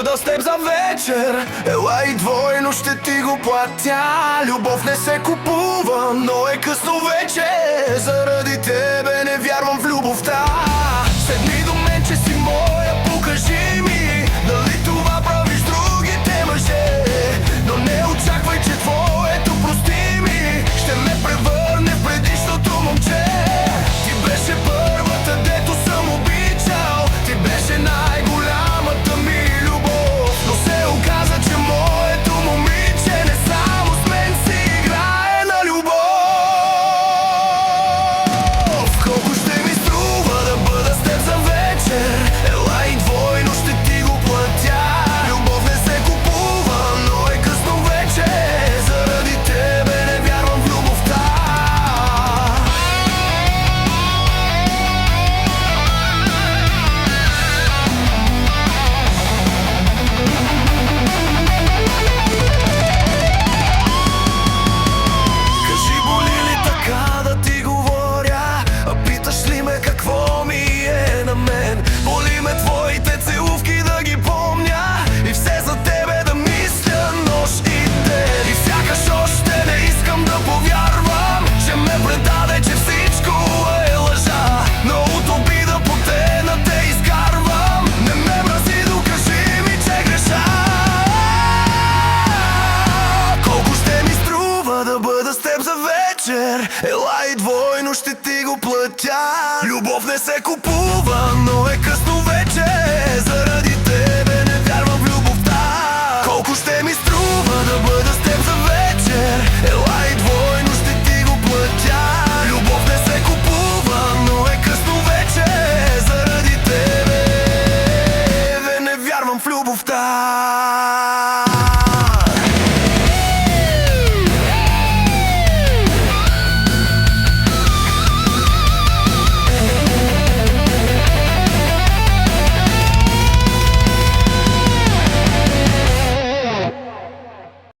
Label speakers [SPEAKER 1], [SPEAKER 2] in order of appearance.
[SPEAKER 1] бъда с теб за вечер. Ела и двойно ще ти го платя. Любов не се купува, но е късно вече. Заради тебе не вярвам в любовта. Седни до мен, че си моя, покажи ми дали това правиш другите мъже. Но не очаквай, че твоето прости ми ще ме превърне в предишното момче. Ти беше първата, дето съм обичал. Ти беше най-голямата ми любов. Но се оказа, че моето момиче не само с мен си играе на любов. Колко ще ми струва да бъда с теб за вечер? Ела и двойно ще ти го платя. Любов не се купува, но е късно вече. Заради тебе не вярвам в любовта. Кажи, боли ли така да ти говоря? А питаш ли ме какво ми е на мен? Боли ме твоите целувки да ги помня и все за тебе да мисля нощ и ден. И сякаш още не искам да повярвам, че ме предаде, че всичко е лъжа. Но от обида потена те изкарвам. Не ме мрази, докажи ми, че греша. Колко ще ми струва да бъда с теб за вечер? Ела и двойно ще ти го платя. Любов не се купува, но е